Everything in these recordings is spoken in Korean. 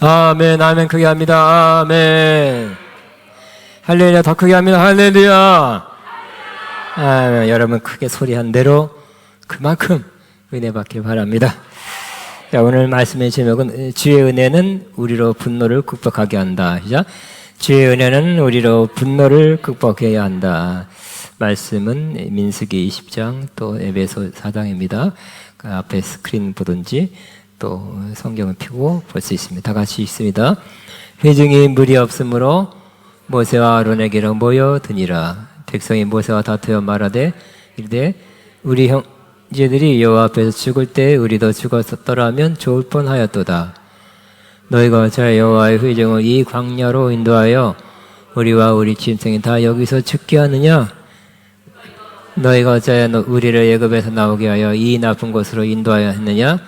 아멘, 아멘. 크게 합니다. 아멘. 할렐루야. 더 크게 합니다. 할렐루야. 아멘. 여러분 크게 소리한 대로 그만큼 은혜 받길 바랍니다. 자, 오늘 말씀의 제목은 주의 은혜는 우리로 분노를 극복하게 한다. 시작. 주의 은혜는 우리로 분노를 극복해야 한다. 말씀은 민수기 20장 또 에베소 4장입니다. 그 앞에 스크린 보든지 또 성경을 펴고 볼 수 있습니다. 다 같이 읽습니다. 회중이 무리 없으므로 모세와 아론에게로 모여드니라. 백성이 모세와 다투어 말하되 이르되 우리 형제들이 여호와 앞에서 죽을 때 우리도 죽었더라면 좋을 뻔하였도다. 너희가 어찌하여 여호와의 회중을 이 광야로 인도하여 우리와 우리 짐승이 다 여기서 죽게 하느냐? 너희가 어찌하여 우리를 애굽에서 나오게 하여 이 나쁜 곳으로 인도하여 했느냐?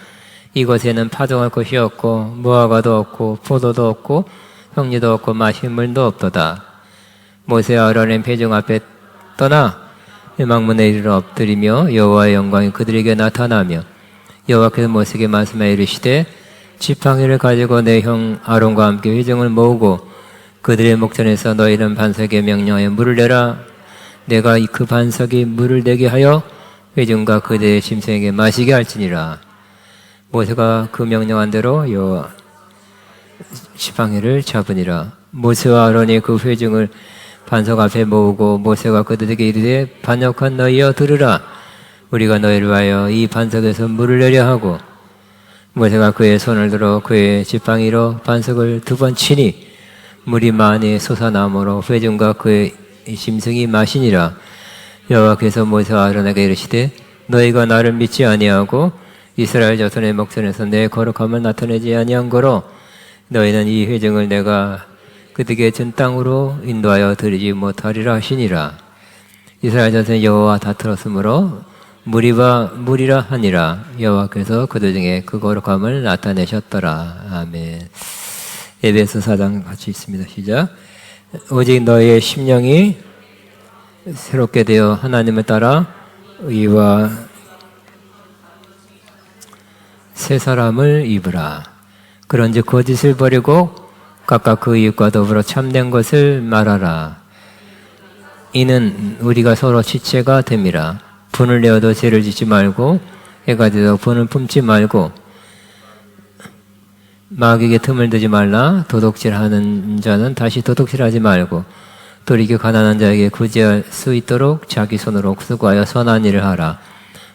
이곳에는 파종할 곳이 없고 무화과도 없고 포도도 없고 형리도 없고 마실 물도 없도다. 모세와 아론은 회중 앞에 떠나 회막문에 이르러 엎드리며 여호와의 영광이 그들에게 나타나며 여호와께서 모세에게 말씀하여 이르시되 지팡이를 가지고 내 형 아론과 함께 회중을 모으고 그들의 목전에서 너희는 반석에 명령하여 물을 내라. 내가 그 반석이 물을 내게 하여 회중과 그들의 짐승에게 마시게 할지니라. 모세가 그 명령한 대로 여호와 지팡이를 잡으니라. 모세와 아론이 그 회중을 반석 앞에 모으고 모세가 그들에게 이르되 반역한 너희여 들으라. 우리가 너희를 위하여 이 반석에서 물을 내려 하고 모세가 그의 손을 들어 그의 지팡이로 반석을 2번 치니 물이 많이 솟아나므로 회중과 그의 짐승이 마시니라. 여호와께서 모세와 아론에게 이르시되 너희가 나를 믿지 아니하고 이스라엘 자손의 목전에서 내 거룩함을 나타내지 아니한 거로 너희는 이 회중을 내가 그들에게 준 땅으로 인도하여 드리지 못하리라 하시니라. 이스라엘 자손이 여호와 다투었으므로 물이라 하니라. 여호와께서 그들 중에 그 거룩함을 나타내셨더라. 아멘. 에베소 4장 같이 있습니다. 시작. 오직 너희의 심령이 새롭게 되어 하나님을 따라 의와 새 사람을 입으라. 그런즉 거짓을 버리고 각각 그 이웃과 더불어 참된 것을 말하라. 이는 우리가 서로 지체가 됨이라. 분을 내어도 죄를 짓지 말고 해가 되도 분을 품지 말고 마귀에게 틈을 두지 말라. 도둑질하는 자는 다시 도둑질하지 말고 돌이켜 가난한 자에게 구제할 수 있도록 자기 손으로 수고하여 선한 일을 하라.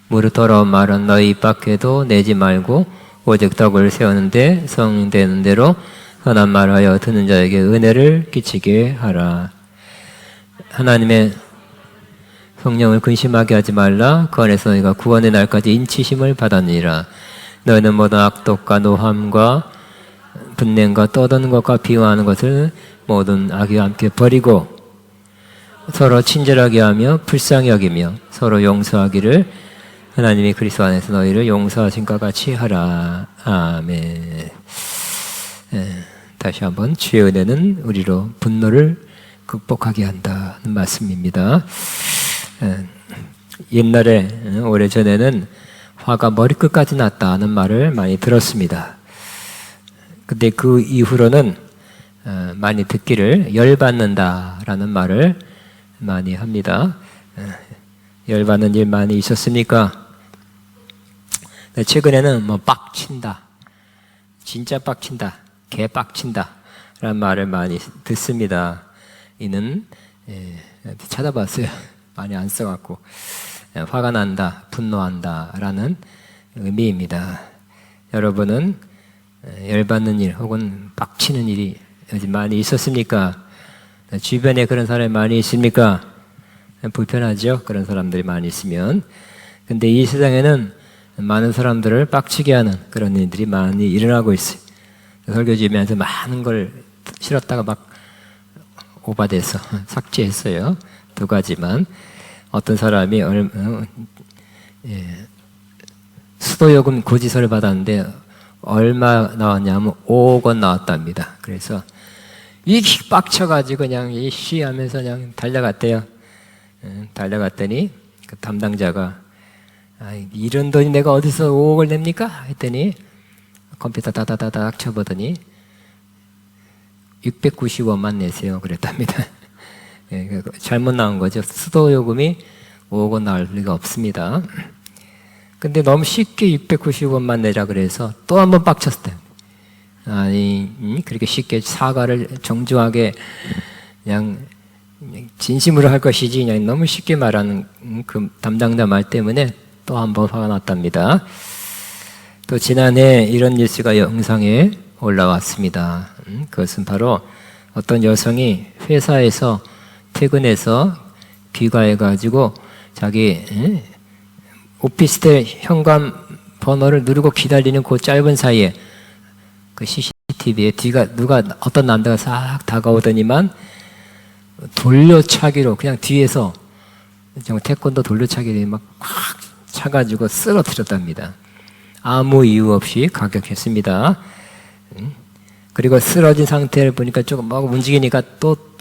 무릇 더러운 말은 너희 입 밖에도 내지 말고 오직 덕을 세우는데 성되는 대로 선한 말을 하여 듣는 자에게 은혜를 끼치게 하라. 하나님의 성령을 근심하게 하지 말라. 그 안에서 너희가 구원의 날까지 인치심을 받았느니라. 너희는 모든 악독과 노함과 분냄과 떠드는 것과 비호하는 것을 모든 악의와 함께 버리고 서로 친절하게 하며 불쌍히 여기며 서로 용서하기를 하나님이 그리스도 안에서 너희를 용서하신 것 같이 하라. 아멘. 다시 한번 주의 은혜는 우리로 분노를 극복하게 한다는 말씀입니다. 옛날에 오래전에는 화가 머리끝까지 났다는 말을 많이 들었습니다. 근데 그 이후로는 많이 듣기를 열받는다라는 말을 많이 합니다. 열받는 일 많이 있었습니까? 최근에는 뭐 빡친다, 진짜 빡친다, 개 빡친다 라는 말을 많이 듣습니다. 이는 찾아봤어요. 많이 안 써갖고 화가 난다, 분노한다 라는 의미입니다. 여러분은 열받는 일 혹은 빡치는 일이 요즘 많이 있었습니까? 주변에 그런 사람이 많이 있습니까? 불편하죠? 그런 사람들이 많이 있으면. 근데 이 세상에는 많은 사람들을 빡치게 하는 그런 일들이 많이 일어나고 있어요. 설교지면서 많은 걸 실었다가 막 오바돼서 삭제했어요. 2가지만. 어떤 사람이 수도요금 고지서를 받았는데 얼마 나왔냐면 5억 원 나왔답니다. 그래서 이 빡쳐가지고 그냥 이씨 하면서 그냥 달려갔대요. 달려갔더니 그 담당자가 이런 돈이 내가 어디서 5억을 냅니까? 했더니 컴퓨터 다다다닥 쳐보더니 690원만 내세요. 그랬답니다. 예, 잘못 나온 거죠. 수도 요금이 5억 원 나올 리가 없습니다. 근데 너무 쉽게 690원만 내자 그래서 또 한 번 빡쳤어요. 아니, 그렇게 쉽게 사과를 정중하게 그냥 진심으로 할 것이지 그냥 너무 쉽게 말하는 그 담당자 말 때문에 또 한 번 화가 났답니다. 또 지난해 이런 뉴스가 영상에 올라왔습니다. 그것은 바로 어떤 여성이 회사에서 퇴근해서 귀가해가지고 자기 오피스텔 현관 번호를 누르고 기다리는 그 짧은 사이에 그 CCTV에 어떤 남자가 싹 다가오더니만 돌려차기로 그냥 뒤에서 정말 태권도 돌려차기를 막 확 차가지고 쓰러뜨렸답니다. 아무 이유 없이 가격했습니다. 그리고 쓰러진 상태를 보니까 조금 막 움직이니까 또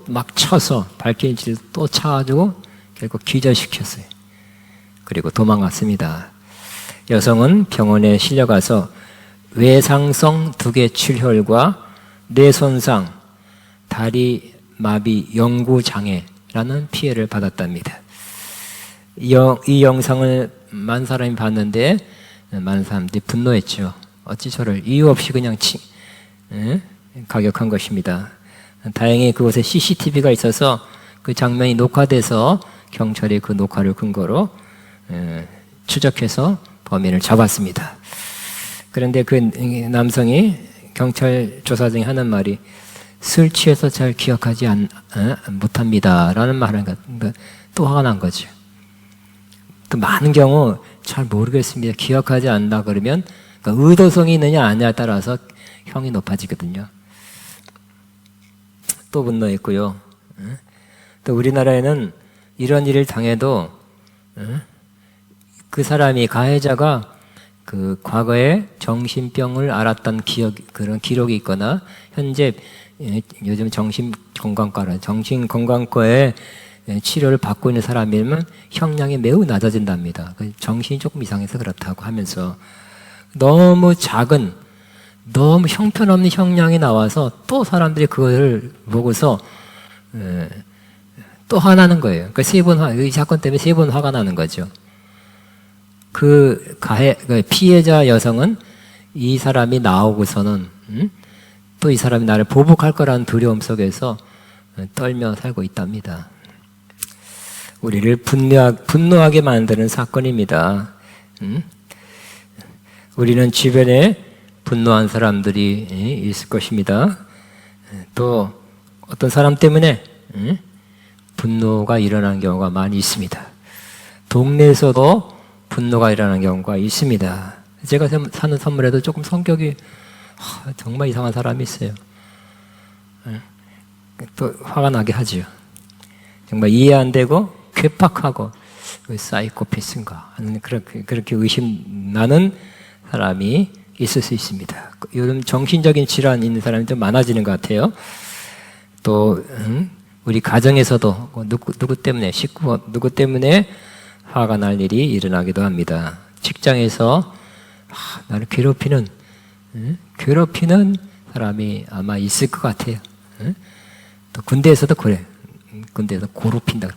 막 쳐서 발길질을 또 차가지고 결국 기절시켰어요. 그리고 도망갔습니다. 여성은 병원에 실려가서 외상성 두개 출혈과 뇌 손상, 다리 마비 영구 장애라는 피해를 받았답니다. 이 영상을 많은 사람이 봤는데 많은 사람들이 분노했죠. 어찌 저를 이유 없이 그냥 가격한 것입니다. 다행히 그곳에 CCTV가 있어서 그 장면이 녹화돼서 경찰이 그 녹화를 근거로 추적해서 범인을 잡았습니다. 그런데 그 남성이 경찰 조사 중에 하는 말이 술 취해서 잘 기억하지 못합니다 라는 말을 하니까 또 화가 난 거죠. 또 많은 경우 잘 모르겠습니다. 기억하지 않는다 그러면 그러니까 의도성이 있느냐 아니냐에 따라서 형이 높아지거든요. 또 분노했고요. 또 우리나라에는 이런 일을 당해도 그 사람이 가해자가 그 과거에 정신병을 앓았던 그런 기록이 있거나 현재 요즘 정신건강과에 치료를 받고 있는 사람이면 형량이 매우 낮아진답니다. 정신이 조금 이상해서 그렇다고 하면서 너무 작은, 너무 형편없는 형량이 나와서 또 사람들이 그거를 보고서 또 화나는 거예요. 그러니까 이 사건 때문에 3번 화가 나는 거죠. 그 피해자 여성은 이 사람이 나오고서는 또 이 사람이 나를 보복할 거라는 두려움 속에서 떨며 살고 있답니다. 우리를 분노하게 만드는 사건입니다. 우리는 주변에 분노한 사람들이 있을 것입니다. 또 어떤 사람 때문에 분노가 일어나는 경우가 많이 있습니다. 동네에서도 분노가 일어나는 경우가 있습니다. 제가 사는 선물에도 조금 성격이 정말 이상한 사람이 있어요. 또 화가 나게 하죠. 정말 이해 안 되고 괴팍하고 사이코패스인가 하는 그렇게 의심나는 사람이 있을 수 있습니다. 요즘 정신적인 질환 있는 사람이 좀 많아지는 것 같아요. 또 우리 가정에서도 누구 때문에 식구 누구 때문에 화가 날 일이 일어나기도 합니다. 직장에서 나를 괴롭히는 사람이 아마 있을 것 같아요. 또 군대에서도 그래. 군대에서 고롭히는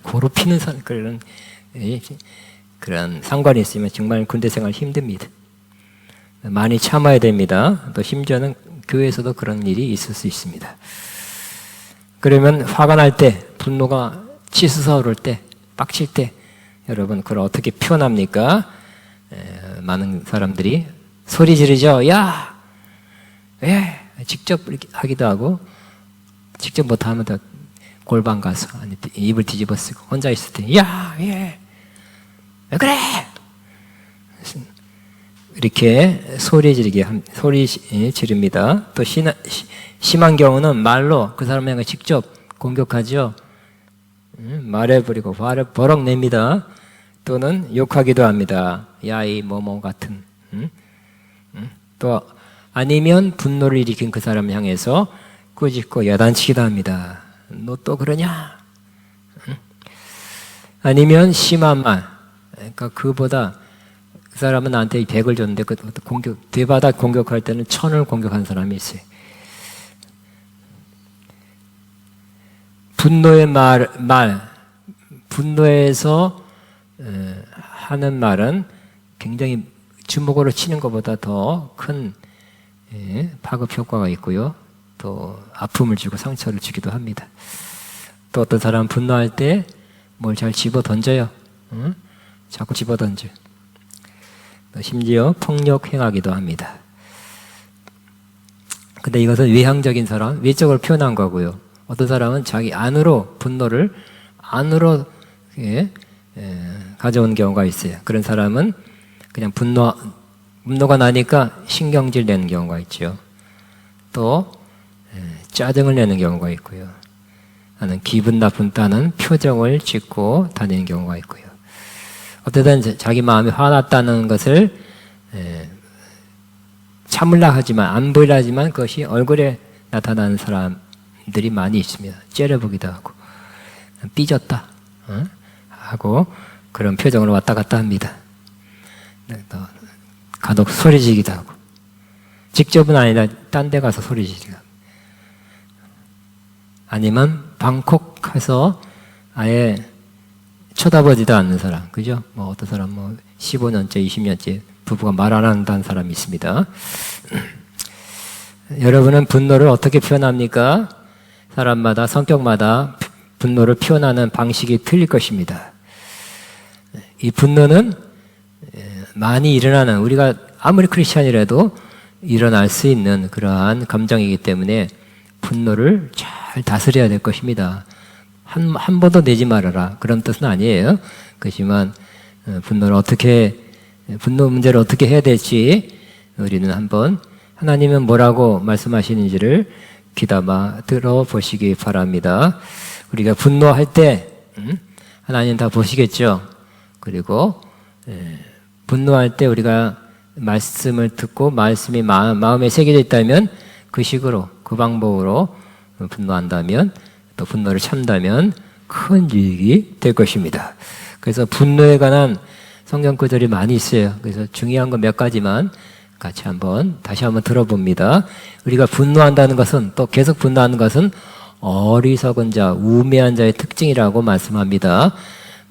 그런 상관이 있으면 정말 군대 생활 힘듭니다. 많이 참아야 됩니다. 또 심지어는 교회에서도 그런 일이 있을 수 있습니다. 그러면 화가 날 때, 분노가 치솟아오를 때, 빡칠 때 여러분 그걸 어떻게 표현합니까? 많은 사람들이 소리 지르죠. 야! 왜? 직접 이렇게 하기도 하고 직접 못하면 더 골방 가서 입을 뒤집어 쓰고 혼자 있을 때 야! 예! 왜 그래? 이렇게 소리 지릅니다. 또 심한 경우는 말로 그 사람을 향해 직접 공격하죠. 말해버리고 화를 버럭 냅니다. 또는 욕하기도 합니다. 야, 이 뭐뭐 같은. 또 아니면 분노를 일으킨 그 사람을 향해서 꾸짖고 야단치기도 합니다. 너 또 그러냐? 아니면 심한 말. 그러니까 그보다 그 사람은 나한테 100을 줬는데 되받아 공격할 때는 1000을 공격한 사람이 있어요. 분노의 분노에서 하는 말은 굉장히 주먹으로 치는 것보다 더 큰 파급 효과가 있고요. 또 아픔을 주고 상처를 주기도 합니다. 또 어떤 사람은 분노할 때 뭘 잘 집어 던져요. 응? 자꾸 집어 던져. 또 심지어 폭력 행하기도 합니다. 근데 이것은 외향적인 사람, 외적으로 표현한 거고요. 어떤 사람은 자기 안으로 분노를 안으로 가져온 경우가 있어요. 그런 사람은 그냥 분노가 나니까 신경질 내는 경우가 있죠. 또 짜증을 내는 경우가 있고요. 나는 기분 나쁜다는 표정을 짓고 다니는 경우가 있고요. 어쨌든 자기 마음이 화났다는 것을 참으려 하지만 안 보이려 하지만 그것이 얼굴에 나타나는 사람들이 많이 있습니다. 째려보기도 하고 삐졌다 하고 그런 표정으로 왔다 갔다 합니다. 또 간혹 소리지기도 하고 직접은 아니라 딴 데 가서 소리지기도 하고 아니면 방콕 가서 아예 쳐다보지도 않는 사람, 그죠? 뭐 어떤 사람 15년째, 20년째 부부가 말 안 한다는 사람이 있습니다. 여러분은 분노를 어떻게 표현합니까? 사람마다 성격마다 분노를 표현하는 방식이 틀릴 것입니다. 이 분노는 많이 일어나는, 우리가 아무리 크리스찬이라도 일어날 수 있는 그러한 감정이기 때문에 분노를 잘 다스려야 될 것입니다. 한 번도 내지 말아라. 그런 뜻은 아니에요. 그렇지만 분노 문제를 어떻게 해야 될지 우리는 한번 하나님은 뭐라고 말씀하시는지를 귀담아 들어보시기 바랍니다. 우리가 분노할 때 하나님 다 보시겠죠. 그리고 분노할 때 우리가 말씀을 듣고 말씀이 마음에 새겨져 있다면 그 식으로 그 방법으로 분노한다면 또 분노를 참다면 큰 유익이 될 것입니다. 그래서 분노에 관한 성경 구절이 많이 있어요. 그래서 중요한 건 몇 가지만 같이 다시 한번 들어봅니다. 우리가 분노한다는 것은 또 계속 분노하는 것은 어리석은 자, 우매한 자의 특징이라고 말씀합니다.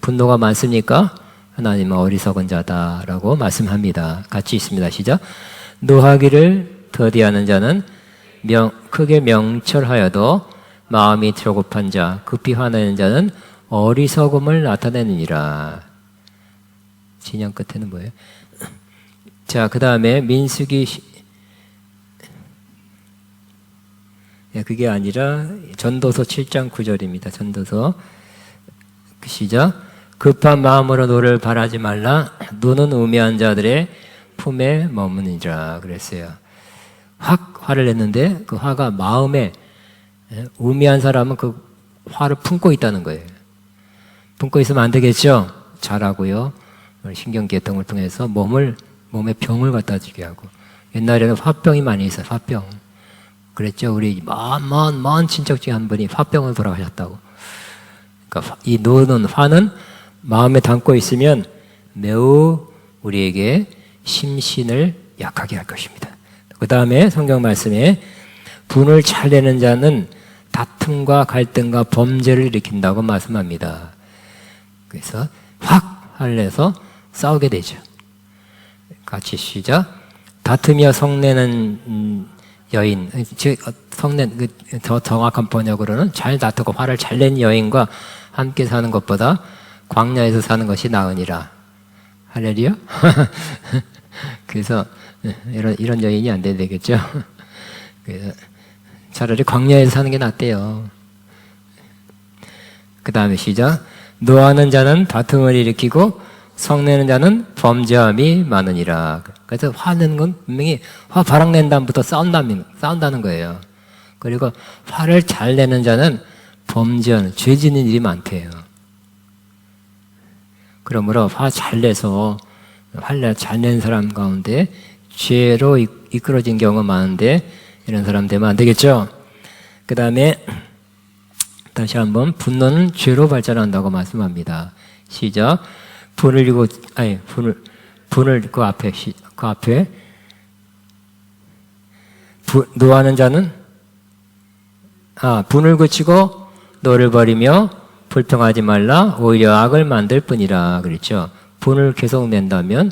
분노가 많습니까? 하나님은 어리석은 자다라고 말씀합니다. 같이 있습니다. 시작. 노하기를 더디하는 자는 크게 명철하여도 마음이 조급한 자, 급히 화내는 자는 어리석음을 나타내느니라. 진영 끝에는 뭐예요? 자, 그 다음에 민수기, 그게 아니라 전도서 7장 9절입니다. 전도서 시작. 급한 마음으로 노를 바라지 말라. 노는 우매한 자들의 품에 머무니라 그랬어요. 확 화를 냈는데 그 화가 마음에, 우매한 사람은 그 화를 품고 있다는 거예요. 품고 있으면 안 되겠죠? 잘하고요. 신경계통을 통해서 몸에 병을 갖다 주게 하고. 옛날에는 화병이 많이 있어요. 화병. 그랬죠? 우리 먼 친척 중에 한 분이 화병을 돌아가셨다고. 그러니까 이 노는 화는 마음에 담고 있으면 매우 우리에게 심신을 약하게 할 것입니다. 그 다음에 성경 말씀에 분을 잘 내는 자는 다툼과 갈등과 범죄를 일으킨다고 말씀합니다. 그래서 확 화를 내서 싸우게 되죠. 같이 시작. 다투며 성내는 여인, 즉 더 정확한 번역으로는 잘 다투고 화를 잘 낸 여인과 함께 사는 것보다 광야에서 사는 것이 나으니라. 할렐루야. 그래서 이런 여인이 안 돼야 되겠죠. 그래서 차라리 광야에서 사는 게 낫대요. 그 다음에 시작. 노하는 자는 다툼을 일으키고 성내는 자는 범죄함이 많으니라. 그래서 화내는 건 분명히 바락낸 다음부터 싸운다는 거예요. 그리고 화를 잘 내는 자는 범죄하는, 죄 짓는 일이 많대요. 그러므로 화 잘 내서 화를 잘 낸 사람 가운데 죄로 이끌어진 경우가 많은데 이런 사람 되면 안 되겠죠. 그 다음에 다시 한번 분노는 죄로 발전한다고 말씀합니다. 시작. 분을 그 앞에 노하는 자는 분을 그치고 노를 버리며 불평하지 말라. 오히려 악을 만들 뿐이라 그랬죠. 분을 계속 낸다면,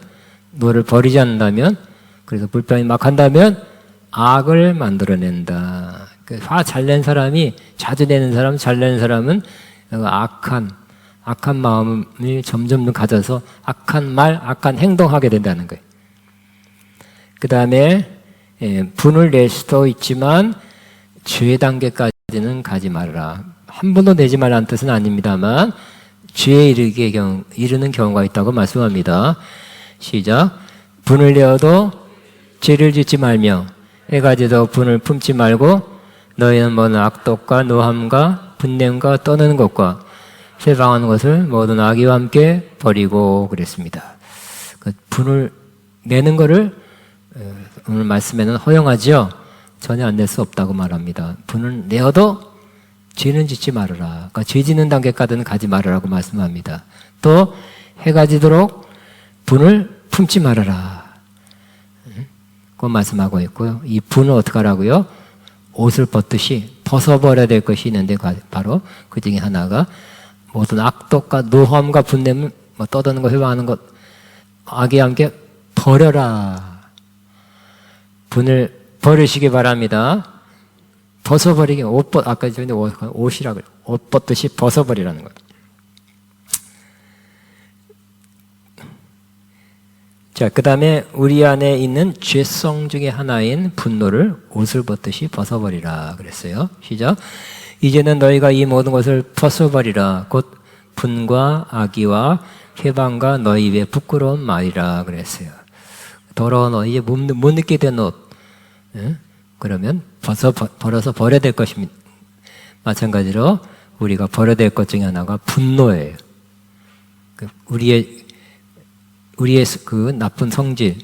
노를 버리지 않는다면, 그래서 불평이 막 한다면 악을 만들어낸다. 화 잘 낸 사람이, 자주 내는 사람, 잘 내는 사람은 악한 마음을 점점 가져서 악한 말, 악한 행동하게 된다는 거예요. 그 다음에 분을 낼 수도 있지만 죄 단계까지는 가지 말아라. 한 번도 내지 말라는 뜻은 아닙니다만 죄에 이르는 경우가 있다고 말씀합니다. 시작. 분을 내어도 죄를 짓지 말며 해가지도 분을 품지 말고 너희는 모든 악독과 노함과 분냄과 떠드는 것과 회방하는 것을 모든 악의와 함께 버리고 그랬습니다. 그 분을 내는 것을 오늘 말씀에는 허용하죠. 전혀 안 낼 수 없다고 말합니다. 분을 내어도 죄는 짓지 말아라. 그러니까 죄 짓는 단계까지는 가지 말아라고 말씀합니다. 또 해가 지도록 분을 품지 말아라. 그 말씀하고 있고요. 이 분을 어떻게 하라고요? 옷을 벗듯이 벗어버려야 될 것이 있는데 바로 그 중에 하나가 모든 악독과 노함과 분냄을 떠드는 것, 회방하는 것, 악의와 함께 버려라. 분을 버리시기 바랍니다. 벗어버리기, 아까 전에 옷이라고 그래요. 옷 벗듯이 벗어버리라는 거예요. 자, 그 다음에 우리 안에 있는 죄성 중에 하나인 분노를 옷을 벗듯이 벗어버리라 그랬어요. 시작. 이제는 너희가 이 모든 것을 벗어버리라. 곧 분과 악의와 회방과 너희 입에 부끄러운 말이라 그랬어요. 더러운 옷, 이제 못 입게 된 옷. 그러면 벌어서 버려야 될 것입니다. 마찬가지로 우리가 버려야 될 것 중에 하나가 분노예요. 우리의 그 나쁜 성질,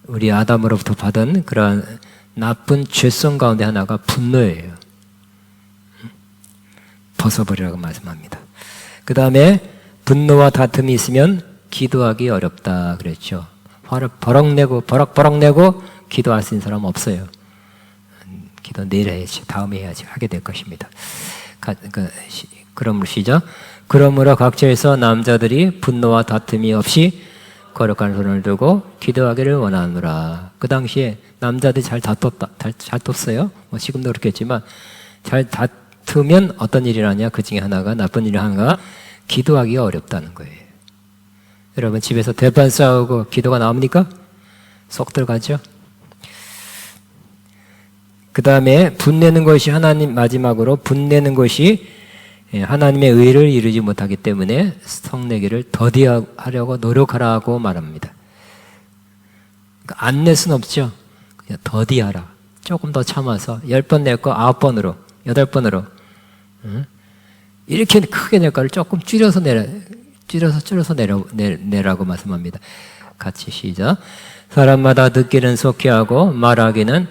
우리 아담으로부터 받은 그러한 나쁜 죄성 가운데 하나가 분노예요. 벗어버리라고 말씀합니다. 그 다음에 분노와 다툼이 있으면 기도하기 어렵다 그랬죠. 화를 버럭버럭 내고 기도할 수 있는 사람은 없어요. 기도 내일 해야지, 다음에 해야지 하게 될 것입니다. 그러므로 시작. 그러므로 각처에서 남자들이 분노와 다툼이 없이 거룩한 손을 들고 기도하기를 원하노라. 그 당시에 남자들이 잘 다퉜어요. 지금도 그렇겠지만 잘 다투면 어떤 일이 나냐? 그 중에 하나가, 나쁜 일이 하나가 기도하기가 어렵다는 거예요. 여러분 집에서 대판 싸우고 기도가 나옵니까? 쏙 들어가죠? 그 다음에 분내는 것이 마지막으로 분내는 것이 하나님의 의를 이루지 못하기 때문에 성내기를 더디하려고 노력하라고 말합니다. 그러니까 안 낼 수는 없죠. 그냥 더디하라. 조금 더 참아서 10번 낼 거 9번으로, 8번으로. 이렇게 크게 낼 거를 조금 줄여서 내라고 말씀합니다. 같이 시작. 사람마다 듣기는 속히 하고 말하기는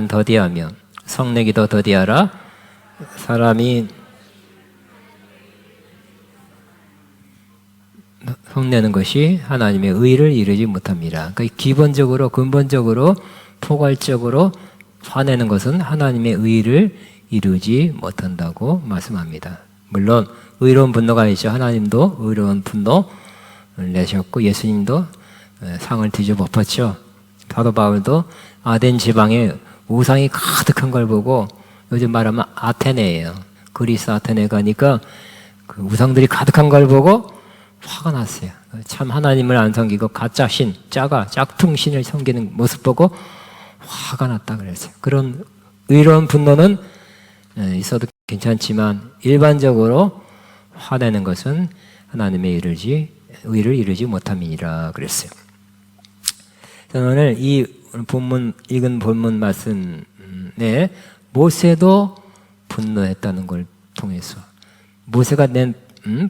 더디하며 성내기도 더디하라. 사람이 성내는 것이 하나님의 의를 이루지 못합니다. 그러니까 기본적으로, 근본적으로, 포괄적으로 화내는 것은 하나님의 의를 이루지 못한다고 말씀합니다. 물론 의로운 분노가 있죠. 하나님도 의로운 분노를 내셨고 예수님도 상을 뒤집어 엎었죠. 사도 바울도 아덴 지방에 우상이 가득한 걸 보고, 요즘 말하면 아테네예요. 그리스 아테네 가니까 그 우상들이 가득한 걸 보고 화가 났어요. 참 하나님을 안 섬기고 가짜 신, 짝퉁 신을 섬기는 모습 보고 화가 났다 그랬어요. 그런 의로운 분노는 있어도 괜찮지만 일반적으로 화내는 것은 하나님의 의를 이루지 못함이니라 그랬어요. 저는 오늘 읽은 본문 말씀에 모세도 분노했다는 걸 통해서, 모세가 낸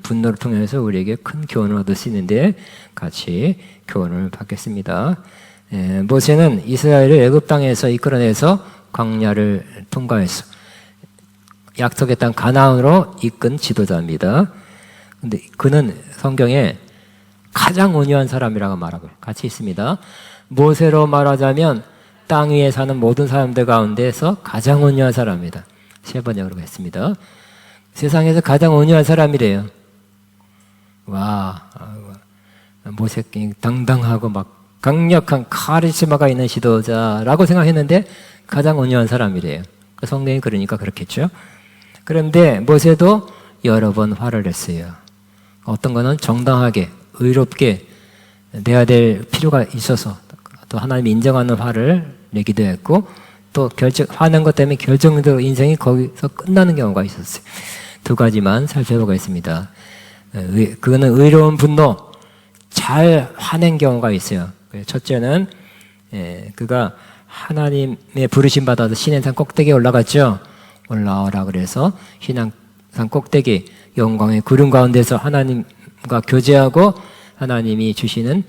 분노를 통해서 우리에게 큰 교훈을 얻을 수 있는데 같이 교훈을 받겠습니다. 모세는 이스라엘을 애굽 땅에서 이끌어내서 광야를 통과해서 약속의 땅 가나안으로 이끈 지도자입니다. 근데 그는 성경에 가장 온유한 사람이라고 말하고 같이 있습니다. 모세로 말하자면 땅 위에 사는 모든 사람들 가운데서 가장 온유한 사람입니다. 세 번역으로 했습니다. 세상에서 가장 온유한 사람이래요. 와, 모세 당당하고 막 강력한 카리스마가 있는 지도자라고 생각했는데 가장 온유한 사람이래요. 성경이 그러니까 그렇겠죠. 그런데 모세도 여러 번 화를 냈어요. 어떤 거는 정당하게 의롭게 내야 될 필요가 있어서 또 하나님이 인정하는 화를 내기도 했고, 또 화낸 것 때문에 결정적으로 인생이 거기서 끝나는 경우가 있었어요. 두 가지만 살펴보겠습니다. 그거는 의로운 분노, 잘 화낸 경우가 있어요. 첫째는 그가 하나님의 부르심 받아서 시내산 꼭대기에 올라갔죠. 올라오라 그래서 신앙산 꼭대기 영광의 구름 가운데서 하나님과 교제하고 하나님이 주시는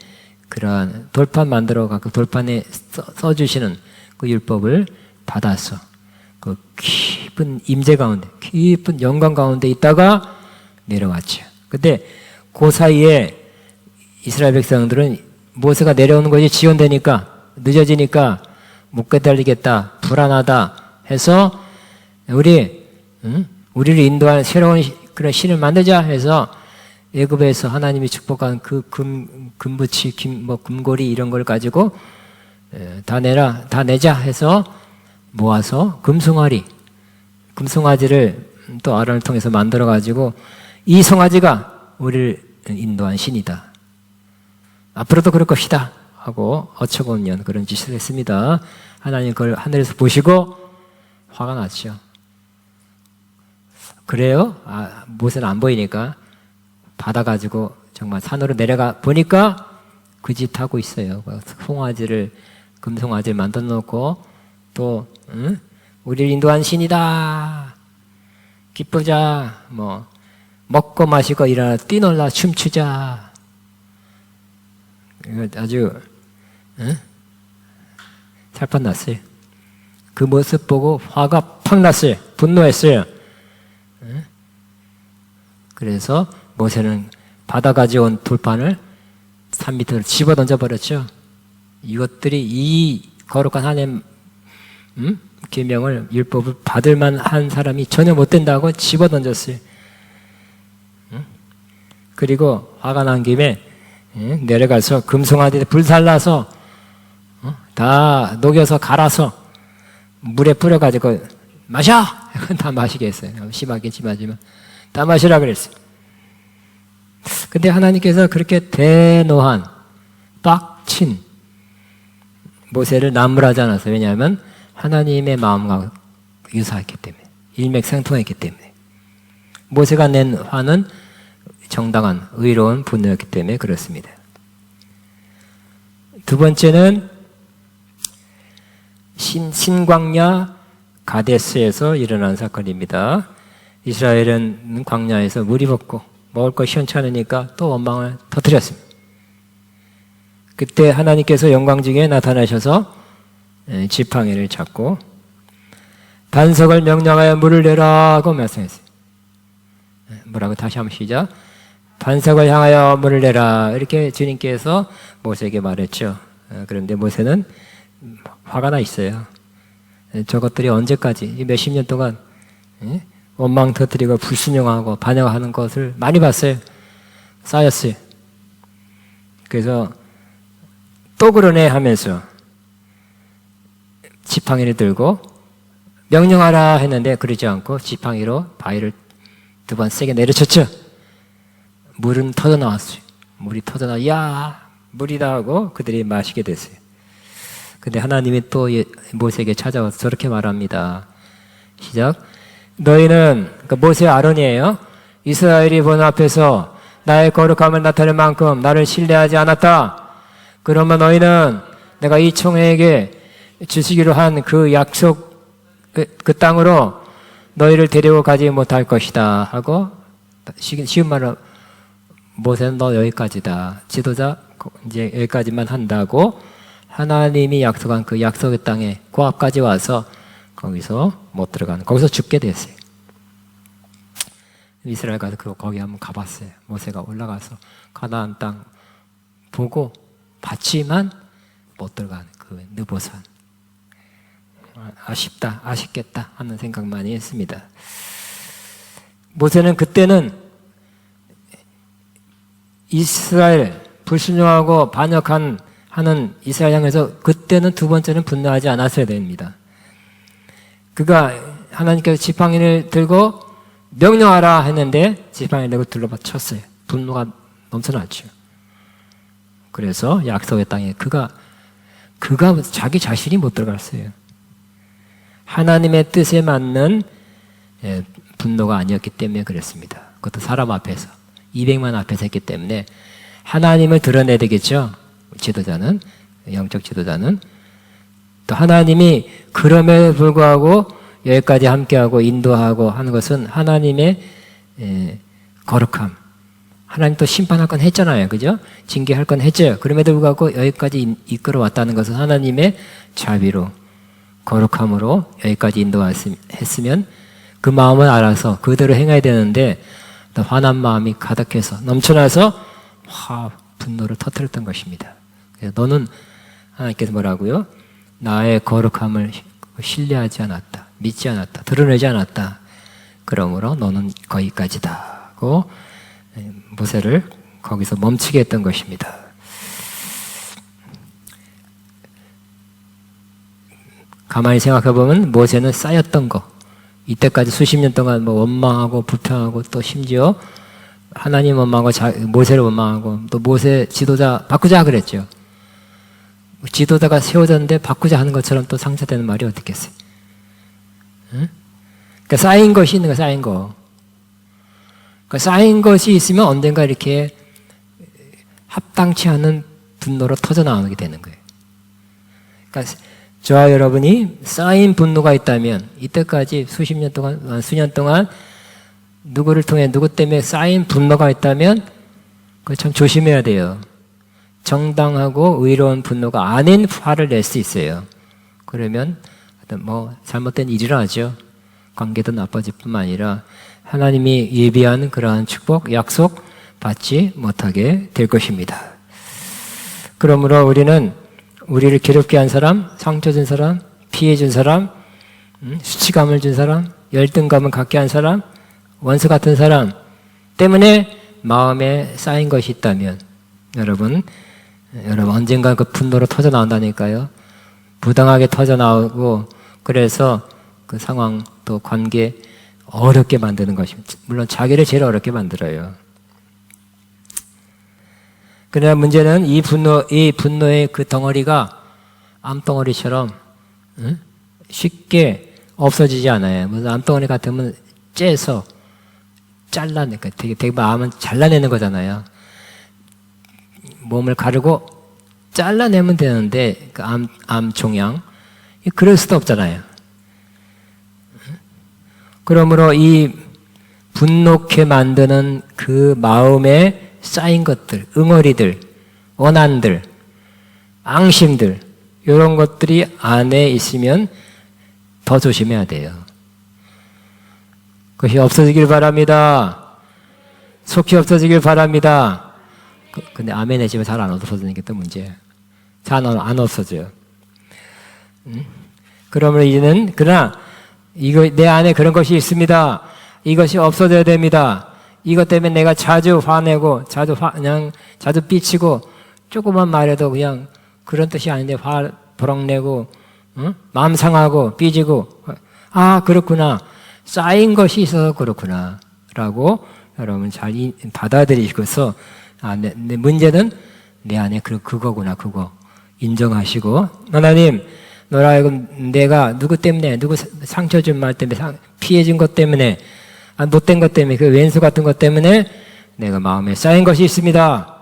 그러한 돌판 만들어 갖고 돌판에 써주시는 그 율법을 받았어. 그 깊은 임재 가운데, 깊은 영광 가운데 있다가 내려왔죠. 근데 그 사이에 이스라엘 백성들은 모세가 내려오는 것이 지연되니까, 늦어지니까 못 깨달리겠다, 불안하다 해서 우리를 인도하는 새로운 그런 신을 만들자 해서 애굽에서 하나님이 축복한 그 금붙이, 금고리 이런 걸 가지고 다 내자 해서 모아서 금송아지를 또 아론을 통해서 만들어 가지고 이 송아지가 우리를 인도한 신이다. 앞으로도 그럴 것이다 하고 어처구니없는 그런 짓을 했습니다. 하나님 그걸 하늘에서 보시고 화가 났죠. 그래요? 모세는 안 보이니까 받아가지고 정말 산으로 내려가 보니까 그 짓 하고 있어요. 금송아지를 만들어 놓고 또 우리를 인도한 신이다. 기쁘자. 먹고 마시고 일어나 뛰놀라 춤추자. 아주 살판 났어요. 그 모습 보고 화가 팍 났어요. 분노했어요. 그래서 모세는 받아 가져온 돌판을 산 밑으로 집어 던져버렸죠. 이것들이 이 거룩한 하나님 계명을 율법을 받을 만한 사람이 전혀 못 된다고 집어 던졌어요. 그리고 화가 난 김에 내려가서 금송아지에 불살라서 다 녹여서 갈아서 물에 뿌려가지고 마셔! 다 마시게 했어요. 심하긴 심하지만 다 마시라 그랬어요. 근데 하나님께서 그렇게 대노한 빡친 모세를 나무라지 않았어요. 왜냐하면 하나님의 마음과 유사했기 때문에, 일맥상통했기 때문에. 모세가 낸 화는 정당한 의로운 분노였기 때문에 그렇습니다. 두 번째는 신광야 가데스에서 일어난 사건입니다. 이스라엘은 광야에서 물이 붓고 먹을 것 시원찮으니까 또 원망을 터뜨렸습니다. 그때 하나님께서 영광 중에 나타나셔서 지팡이를 잡고 반석을 명령하여 물을 내라고 말씀했어요. 뭐라고 다시 한번 시작. 반석을 향하여 물을 내라. 이렇게 주님께서 모세에게 말했죠. 그런데 모세는 화가 나 있어요. 저것들이 언제까지 몇십 년 동안 원망 터뜨리고 불순종하고 반역하는 것을 많이 봤어요. 쌓였어요. 그래서 또 그러네 하면서 지팡이를 들고 명령하라 했는데 그러지 않고 지팡이로 바위를 두 번 세게 내려쳤죠. 물은 터져 나왔어요. 물이 터져 나와, 야, 물이다 하고 그들이 마시게 됐어요. 근데 하나님이 또 모세에게 찾아와서 저렇게 말합니다. 시작. 너희는, 그러니까 모세 아론이에요. 이스라엘이 보는 앞에서 나의 거룩함을 나타낼 만큼 나를 신뢰하지 않았다. 그러면 너희는 내가 이 총회에게 주시기로 한 그 약속, 그 땅으로 너희를 데리고 가지 못할 것이다 하고, 쉬운 말로 모세는 너 여기까지다. 지도자 이제 여기까지만 한다고 하나님이 약속한 그 약속의 땅에 그 앞까지 와서 거기서 못 들어가는, 거기서 죽게 됐어요. 이스라엘 가서 거기 한번 가봤어요. 모세가 올라가서 가나안 땅 보고 봤지만 못 들어가는 그 느보산. 아쉽겠다 하는 생각만이 했습니다. 모세는 그때는 이스라엘 불순종하고 반역하는 이스라엘 향해서 그때는 두 번째는 분노하지 않았어야 됩니다. 그가 하나님께서 지팡이를 들고 명령하라 했는데 지팡이를 들고 둘러봐 쳤어요. 분노가 넘쳐났죠. 그래서 약속의 땅에 그가 자기 자신이 못 들어갔어요. 하나님의 뜻에 맞는 분노가 아니었기 때문에 그랬습니다. 그것도 사람 앞에서 200만 앞에서 했기 때문에 하나님을 드러내야 되겠죠. 지도자는, 영적 지도자는. 또 하나님이 그럼에도 불구하고 여기까지 함께하고 인도하고 하는 것은 하나님의 거룩함. 하나님 또 심판할 건 했잖아요. 그죠? 징계할 건 했죠. 그럼에도 불구하고 여기까지 이끌어 왔다는 것은 하나님의 자비로, 거룩함으로 여기까지 인도했으면 그 마음을 알아서 그대로 행해야 되는데 또 화난 마음이 가득해서 넘쳐나서 분노를 터뜨렸던 것입니다. 그래서 너는 하나님께서 뭐라고요? 나의 거룩함을 신뢰하지 않았다. 믿지 않았다. 드러내지 않았다. 그러므로 너는 거기까지다 하고 모세를 거기서 멈추게 했던 것입니다. 가만히 생각해 보면 모세는 쌓였던 거, 이때까지 수십 년 동안 뭐 원망하고 불평하고 또 심지어 하나님 원망하고 모세를 원망하고 또 모세 지도자 바꾸자 그랬죠. 지도자가 세워졌는데 바꾸자 하는 것처럼 또 상처되는 말이 어떻겠어요? 응? 그러니까 쌓인 것이 있는 거, 쌓인 거. 그러니까 쌓인 것이 있으면 언젠가 이렇게 합당치 않은 분노로 터져 나오게 되는 거예요. 그러니까 저와 여러분이 쌓인 분노가 있다면 이때까지 수십 년 동안, 수년 동안 누구를 통해 누구 때문에 쌓인 분노가 있다면 그걸 참 조심해야 돼요. 정당하고 의로운 분노가 아닌 화를 낼 수 있어요. 그러면 뭐 잘못된 일이 일어나죠. 관계도 나빠질 뿐만 아니라 하나님이 예비한 그러한 축복, 약속 받지 못하게 될 것입니다. 그러므로 우리는 우리를 괴롭게 한 사람, 상처 준 사람, 피해 준 사람, 수치감을 준 사람, 열등감을 갖게 한 사람, 원수 같은 사람 때문에 마음에 쌓인 것이 있다면 여러분 언젠가 그 분노로 터져 나온다니까요. 부당하게 터져 나오고 그래서 그 상황 또 관계 어렵게 만드는 것입니다. 물론 자기를 제일 어렵게 만들어요. 그러나 문제는 이 분노의 그 덩어리가 암덩어리처럼 쉽게 없어지지 않아요. 무슨 암덩어리 같으면 째서 잘라내니까 되게 마음은 잘라내는 거잖아요. 몸을 가르고 잘라내면 되는데 그 암 종양 그럴 수도 없잖아요. 그러므로 이 분노케 만드는 그 마음에 쌓인 것들, 응어리들, 원한들, 앙심들 이런 것들이 안에 있으면 더 조심해야 돼요. 그것이 없어지길 바랍니다. 속히 없어지길 바랍니다. 근데 아멘 해지면 잘 안 없어지는 게 또 문제예요. 잘 안 없어져요. 그러면 이제는 그러나 이거 내 안에 그런 것이 있습니다. 이것이 없어져야 됩니다. 이것 때문에 내가 자주 화내고 자주 삐치고 조그만 말해도 그냥 그런 뜻이 아닌데 화 버럭내고 마음 상하고 삐지고 그렇구나. 쌓인 것이 있어서 그렇구나 라고 여러분 잘 받아들이시고서 내 문제는 내 안에 그거구나 그거 인정하시고 하나님 너라 하여금 내가 누구 때문에 누구 상처 준 말 때문에 피해 준 것 때문에 못된 것 때문에 그 왼수 같은 것 때문에 내가 마음에 쌓인 것이 있습니다.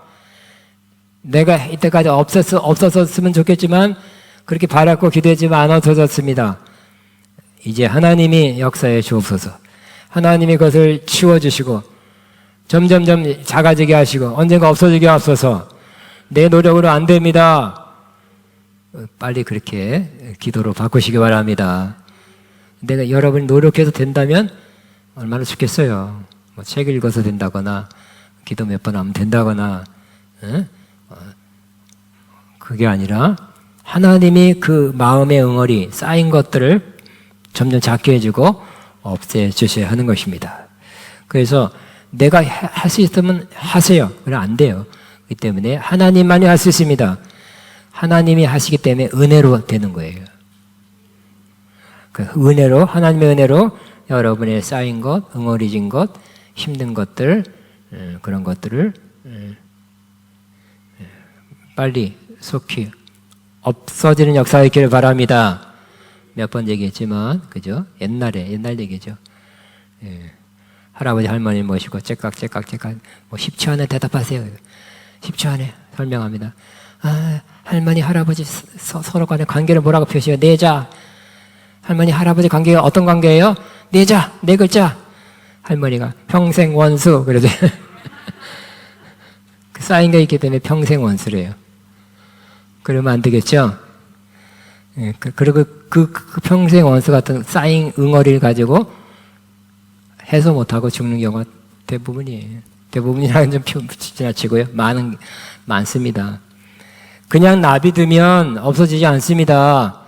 내가 이때까지 없었으면 좋겠지만 그렇게 바랐고 기도했지만 안 없어졌습니다. 이제 하나님이 역사에 주옵소서. 하나님이 그것을 치워주시고 점점점 작아지게 하시고 언젠가 없어지게 하옵소서. 내 노력으로 안 됩니다. 빨리 그렇게 기도로 바꾸시기 바랍니다. 내가 여러분이 노력해서 된다면 얼마나 좋겠어요. 뭐 책 읽어서 된다거나 기도 몇 번 하면 된다거나 그게 아니라 하나님이 그 마음의 응어리 쌓인 것들을 점점 작게 해주고 없애주셔야 하는 것입니다. 그래서 내가 할 수 있으면 하세요. 그래 안 돼요. 그렇기 때문에 하나님만이 할 수 있습니다. 하나님이 하시기 때문에 은혜로 되는 거예요. 그 은혜로, 하나님의 은혜로 여러분의 쌓인 것, 응어리진 것, 힘든 것들, 그런 것들을 빨리 속히 없어지는 역사가 있기를 바랍니다. 몇 번 얘기했지만, 그죠? 옛날 얘기죠. 예. 할아버지 할머니 모시고 째깍 뭐 10초 안에 대답하세요. 10초 안에 설명합니다. 아, 할머니 할아버지 서로 간의 관계를 뭐라고 표시해요? 내자. 할머니 할아버지 관계가 어떤 관계예요? 내자, 네 글자. 할머니가 평생 원수 그러죠. 그 쌓인 게 있기 때문에 평생 원수래요. 그러면 안 되겠죠? 예, 그리고 그 평생 원수 같은 쌓인 응어리를 가지고 해소 못하고 죽는 경우가 대부분이에요. 대부분이라는 좀 지나치고요. 많습니다. 그냥 나비두면 없어지지 않습니다.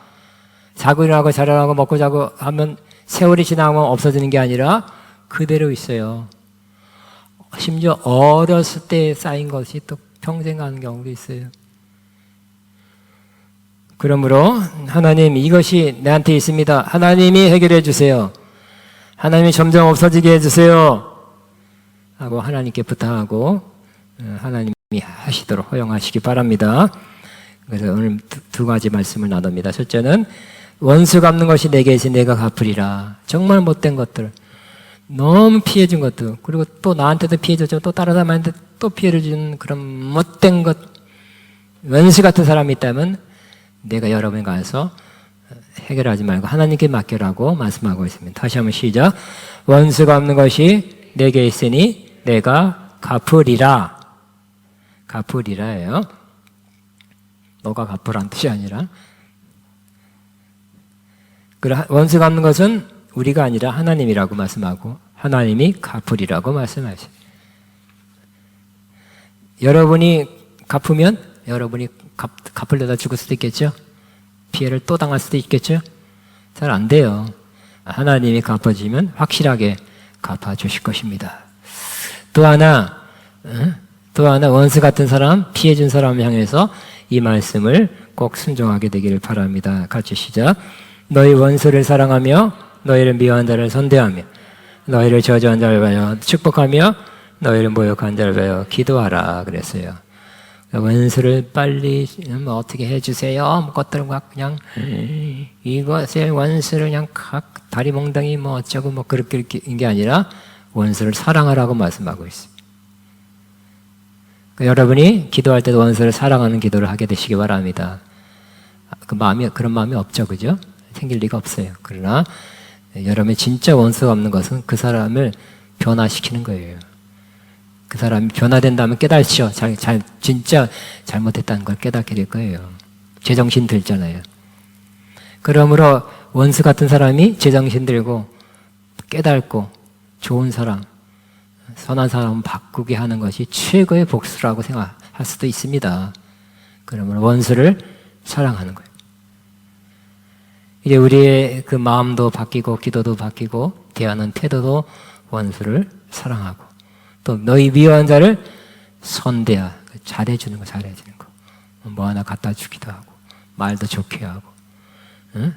자고 일어나고 잘 일어나고 먹고 자고 하면 세월이 지나면 없어지는 게 아니라 그대로 있어요. 심지어 어렸을 때 쌓인 것이 또 평생 가는 경우도 있어요. 그러므로 하나님 이것이 내한테 있습니다. 하나님이 해결해 주세요. 하나님이 점점 없어지게 해주세요. 하고 하나님께 부탁하고 하나님이 하시도록 허용하시기 바랍니다. 그래서 오늘 두 가지 말씀을 나눕니다. 첫째는 원수 갚는 것이 내게 있으니 내가 갚으리라. 정말 못된 것들, 너무 피해준 것들, 그리고 또 나한테도 피해줬죠. 또 다른 사람한테 또 피해를 주는 그런 못된 것, 원수 같은 사람이 있다면 내가 여러분에 가서 해결하지 말고 하나님께 맡겨라고 말씀하고 있습니다. 다시 한번 시작. 원수 갚는 것이 내게 있으니 내가 갚으리라. 갚으리라예요. 너가 갚으라는 뜻이 아니라. 원수 갚는 것은 우리가 아니라 하나님이라고 말씀하고 하나님이 갚으리라고 말씀하시죠. 여러분이 갚으면 여러분이 갚으려다 죽을 수도 있겠죠. 피해를 또 당할 수도 있겠죠. 잘 안 돼요. 하나님이 갚아주면 확실하게 갚아주실 것입니다. 또 하나 원수 같은 사람, 피해준 사람을 향해서 이 말씀을 꼭 순종하게 되기를 바랍니다. 같이 시작. 너희 원수를 사랑하며 너희를 미워한 자를 선대하며 너희를 저주한 자를 위하여 축복하며 너희를 모욕한 자를 위하여 기도하라 그랬어요. 원수를 빨리 어떻게 해주세요. 것들을 막 그냥 이것의 원수를 그냥 각 다리 몽둥이 뭐 어쩌고 뭐 그렇게 게 아니라 원수를 사랑하라고 말씀하고 있습니다. 여러분이 기도할 때도 원수를 사랑하는 기도를 하게 되시기 바랍니다. 그런 마음이 없죠, 그죠? 생길 리가 없어요. 그러나 여러분이 진짜 원수가 없는 것은 그 사람을 변화시키는 거예요. 그 사람이 변화된다면 깨달죠. 진짜 잘못했다는 걸 깨닫게 될 거예요. 제정신 들잖아요. 그러므로 원수 같은 사람이 제정신 들고 깨닫고 좋은 사람, 선한 사람을 바꾸게 하는 것이 최고의 복수라고 생각할 수도 있습니다. 그러므로 원수를 사랑하는 거예요. 이제 우리의 그 마음도 바뀌고 기도도 바뀌고 대하는 태도도 원수를 사랑하고 또 너희 미워한 자를 선대하, 잘해주는 거, 잘해주는 거. 뭐 하나 갖다 주기도 하고 말도 좋게 하고. 응?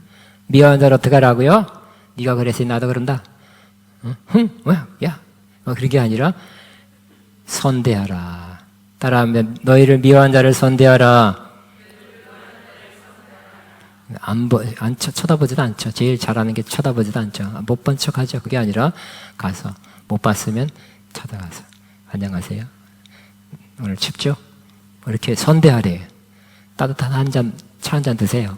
미워한 자를 어떻게 하라고요? 네가 그랬으니 나도 그런다. 응? 뭐야? 야. 그런 게 아니라 선대하라. 따라하면 너희를 미워한 자를 선대하라. 쳐다보지도 않죠. 제일 잘하는 게 쳐다보지도 않죠. 못 본 척 하죠. 그게 아니라 가서 못 봤으면 찾아가서 안녕하세요. 오늘 춥죠? 이렇게 선대하래요. 따뜻한 한 잔, 차 한 잔 드세요.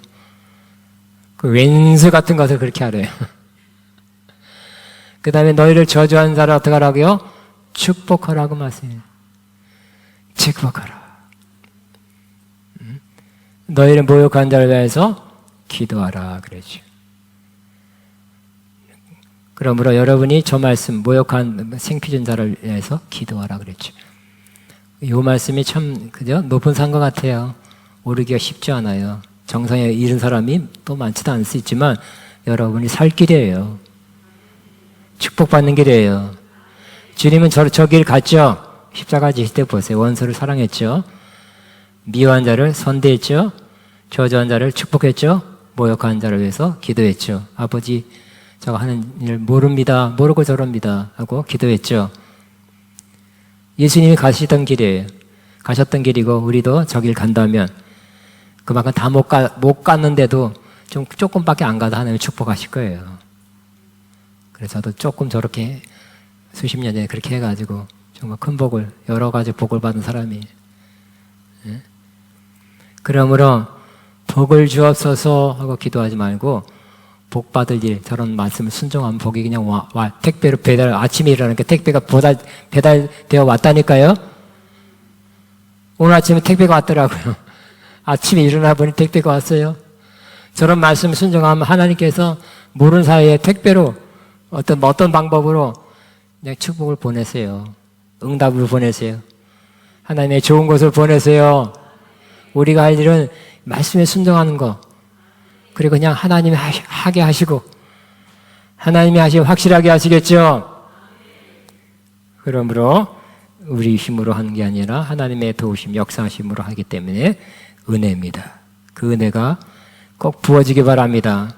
그 왼수 같은 것을 그렇게 하래요. 그 다음에 너희를 저주한 자를 어떻게 하라고요? 축복하라고 말씀해요. 축복하라. 너희를 모욕한 자를 위해서 기도하라 그러죠. 그러므로 여러분이 저 말씀 모욕한 생피준 자를 위해서 기도하라 그랬죠. 이 말씀이 참 그죠? 높은 산 것 같아요. 오르기가 쉽지 않아요. 정상에 이른 사람이 또 많지도 않을 수 있지만 여러분이 살 길이에요. 축복받는 길이에요. 주님은 저 길 갔죠. 십자가 지실 때 보세요. 원수를 사랑했죠. 미워한 자를 선대했죠. 저주한 자를 축복했죠. 모욕한 자를 위해서 기도했죠. 아버지, 저가 하는 일 모릅니다. 모르고 저럽니다. 하고 기도했죠. 예수님이 가시던 길이에요. 가셨던 길이고 우리도 저 길 간다면 그만큼 다 못 갔는데도 조금밖에 안 가도 하나님을 축복하실 거예요. 그래서 저도 조금 저렇게 수십 년 전에 그렇게 해가지고 정말 큰 복을, 여러 가지 복을 받은 사람이. 예? 그러므로 복을 주옵소서 하고 기도하지 말고 복 받을 일, 저런 말씀을 순종하면 복이 그냥 와. 택배로 아침에 일어나니까 택배가 배달되어 왔다니까요. 오늘 아침에 택배가 왔더라고요. 아침에 일어나 보니 택배가 왔어요. 저런 말씀 순종하면 하나님께서 모르는 사이에 택배로 어떤 방법으로 그냥 축복을 보내세요. 응답을 보내세요. 하나님의 좋은 것을 보내세요. 우리가 할 일은 말씀에 순종하는 거. 그리고 그냥 하나님이 하게 하시고 하나님이 하시고 확실하게 하시겠죠. 그러므로 우리 힘으로 하는 게 아니라 하나님의 도우심, 역사하심으로 하기 때문에 은혜입니다. 그 은혜가 꼭 부어지기 바랍니다.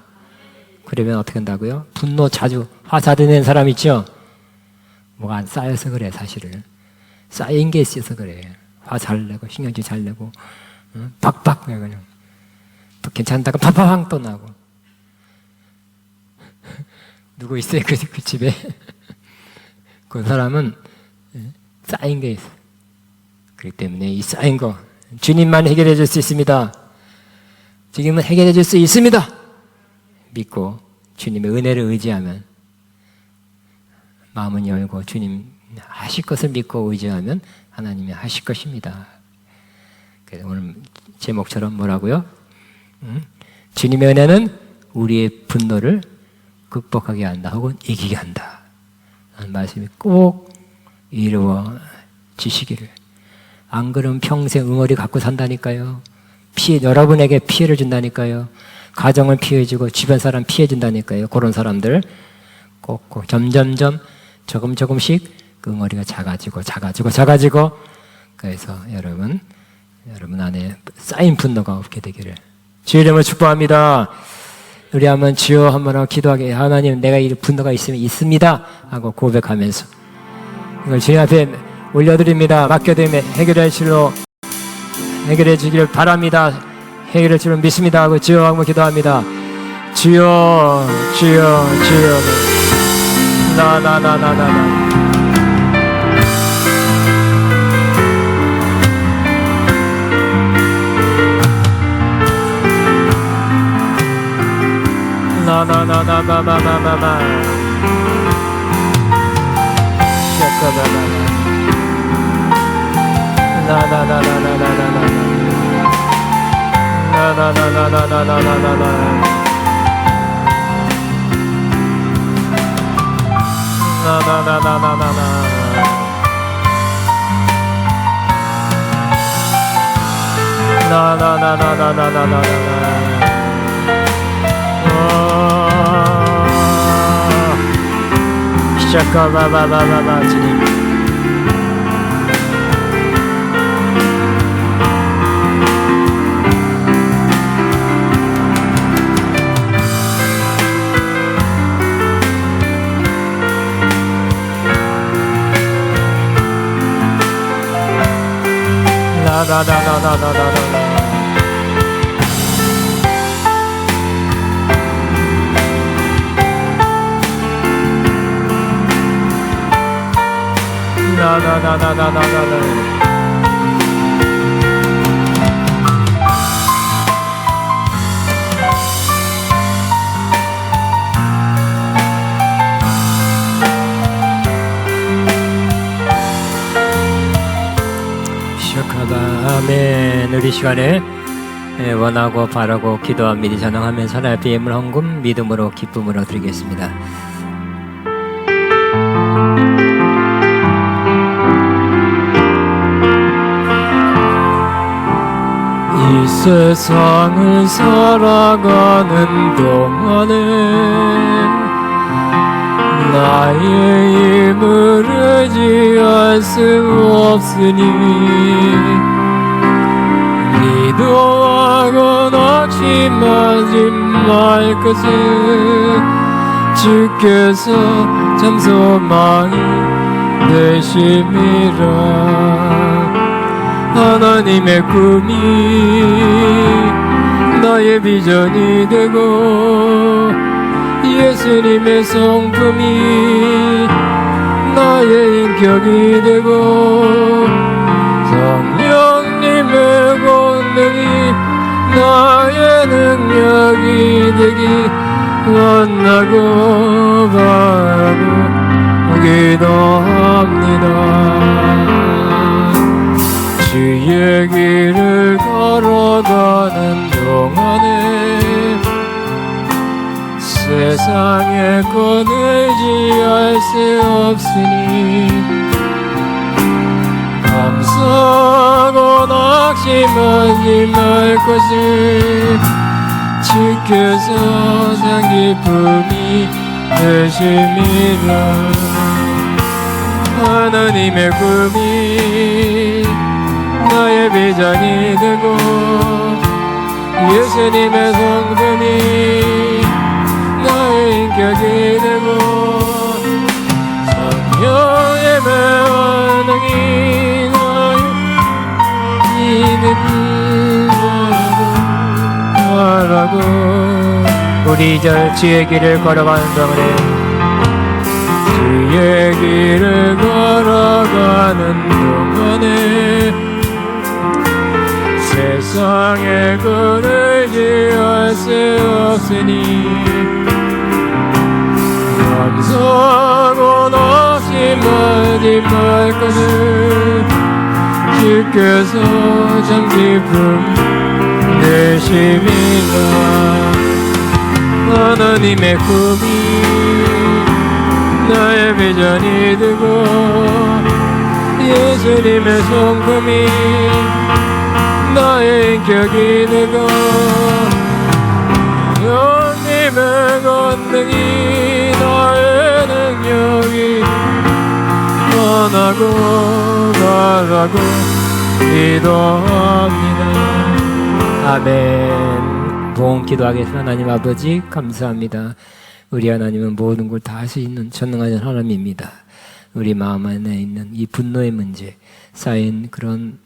그러면 어떻게 한다고요? 분노 자주 화사되는 사람 있죠? 뭐가 안 쌓여서 그래. 사실은 쌓인 게 있어서 그래. 화 잘 내고 신경질 잘 내고 박박 그냥 또 괜찮다가 팡팡 또 나고. 누구 있어요? 그 집에 그 사람은 쌓인 게 있어요. 그렇기 때문에 이 쌓인 거 주님만 해결해 줄 수 있습니다. 지금은 해결해 줄 수 있습니다. 믿고 주님의 은혜를 의지하면, 마음은 열고 주님 하실 것을 믿고 의지하면 하나님이 하실 것입니다. 그래서 오늘 제목처럼 뭐라고요? 주님의 은혜는 우리의 분노를 극복하게 한다 혹은 이기게 한다 라는 말씀이 꼭 이루어지시기를. 안 그러면 평생 응어리 갖고 산다니까요. 여러분에게 피해를 준다니까요. 가정을 피해주고 주변 사람 피해준다니까요. 그런 사람들 꼭 점점점 조금씩 그 응어리가 작아지고 그래서 여러분 안에 쌓인 분노가 없게 되기를 주의 이름으로 축복합니다. 우리 한번 주여 한번 하고 기도하게. 하나님, 내가 이 분노가 있으면 있습니다 하고 고백하면서 이걸 주님 앞에 올려드립니다. 맡겨드리며 해결해 주기를 바랍니다. 해결해 주를 믿습니다 하고 주여 한번 기도합니다. 주여 나나나나나나 나나나나나나나나 샤카바바바 나나나나나나나나 샤카바바바바바 주님. 아멘. 우리 시간에 원하고 바라고 기도합니다. 전능하면서 하나님 앞에 예물 헌금 믿음으로 기쁨으로 드리겠습니다. 이 세상을 살아가는 동안에 나의 힘을 의지할 수 없으니 기도하고 낙심하지 말 것을 주께서 참 소망이 되심이라. 하나님의 꿈이 나의 비전이 되고 예수님의 성품이 나의 인격이 되고 성령님의 권능이 나의 능력이 되기 원하고 바라고 기도합니다. 주의 길을 걸어가는 동안에 세상의 권을 지할 수 없으니 감사하고 낙심하지 말 것을 주께서 참 기쁨이 되심이라. 하나님의 꿈이 나의 비전이 되고 예수님의 성품이 나의 인격이 되고 성령의 권능이 나의 이름을 바라고 우리 절 주의 길을 걸어가는 동안에 주의 길을 걸어가는 동안에 세상의 끈을 지할 수 없으니 감사하고 낙심하지 말 것을 주께서 참 기쁨 되심이라. 하나님의 꿈이 나의 비전이 되고 예수님의 성품이 나의 인격이 되고 주님의 권능이 나의 능력이 원하고 바라고 기도합니다. 아멘. 봉 기도하겠습니다. 하나님 아버지 감사합니다. 우리 하나님은 모든 걸 다 할 수 있는 전능하신 하나님입니다. 우리 마음 안에 있는 이 분노의 문제, 쌓인 그런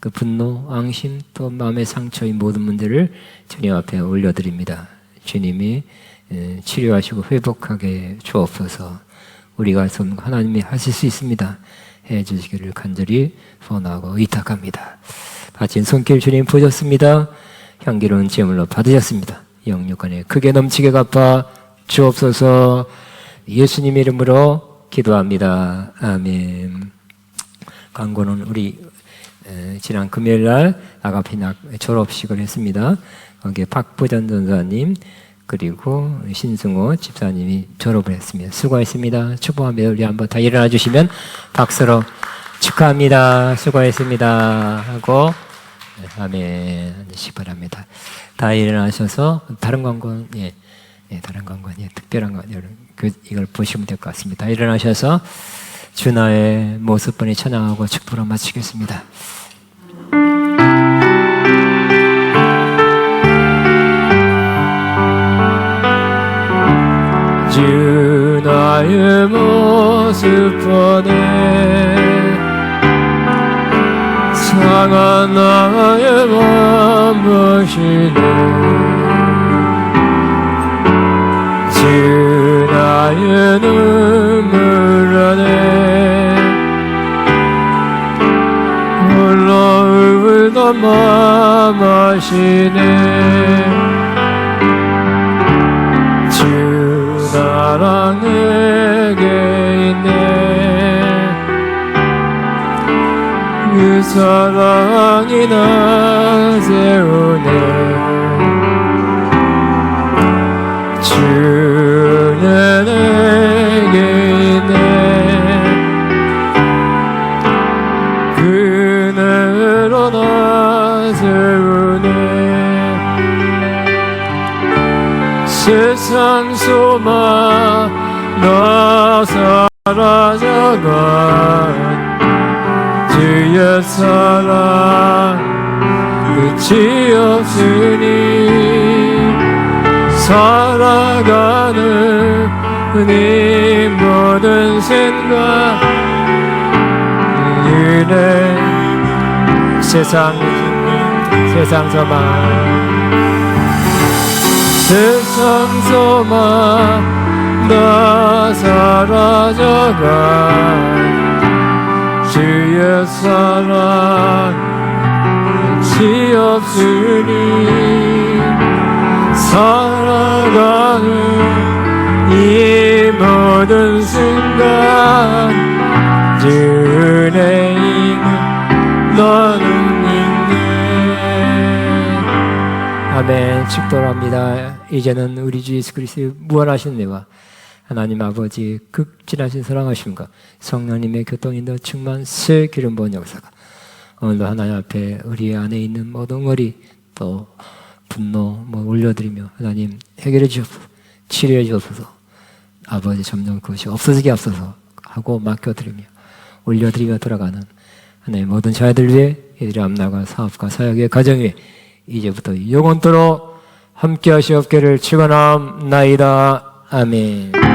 그 분노, 앙심, 또 마음의 상처인 모든 문제를 주님 앞에 올려드립니다. 주님이 치료하시고 회복하게 주옵소서. 우리가 하나님이 하실 수 있습니다. 해주시기를 간절히 소원하고 의탁합니다. 바친 손길 주님 보셨습니다. 향기로운 제물로 받으셨습니다. 영육간에 크게 넘치게 갚아 주옵소서. 예수님 이름으로 기도합니다. 아멘. 광고는 우리 지난 금요일날 아가페 졸업식을 했습니다. 거기에 박보전 전사님 그리고 신승호 집사님이 졸업을 했습니다. 수고했습니다. 축복합니다. 우리 한번 다 일어나 주시면 박수로 축하합니다. 수고했습니다 하고 아멘 하시기 바랍니다. 다 일어나셔서 다른 광고 다른 광고 특별한 거 이걸 보시면 될 것 같습니다. 다 일어나셔서 주나의 모습분이 찬양하고 축복으로 마치겠습니다. 주 나의 모습보네 상한 나의 맘 보시네 주 나의 눈물 안에 홀로 울던 맘 아시네 사랑 내게 있네 그 사랑이 날 세우네 주는 내게 있네 그네로 날 세우네 세상 소망 나 사라져간 주의 사랑 끝이 없으니 살아가는 이 모든 생각 은혜 세상 소망 다 사라져가 주의 사랑 끝이 없으니 살아가는 이 모든 순간 주 은혜 있는 너는 있네. 아멘. 축도합니다. 이제는 우리 주 예수 그리스도의 무한하신 은혜와 하나님 아버지의 극진하신 사랑하심과 성령님의 교통인도 충만 새 기름 부은 역사가 오늘도 하나님 앞에 우리 안에 있는 모든 거리 또 분노 올려드리며 하나님 해결해 주옵소서, 치료해 주옵소서. 아버지 점점 그것이 없어지게 앞서서 하고 맡겨드리며 올려드리며 돌아가는 하나님 모든 자녀들 위해 이들의 앞나가 사업과 사역의 가정 위에 이제부터 영원토록 함께 하시옵기를 축원합나이다. 아멘.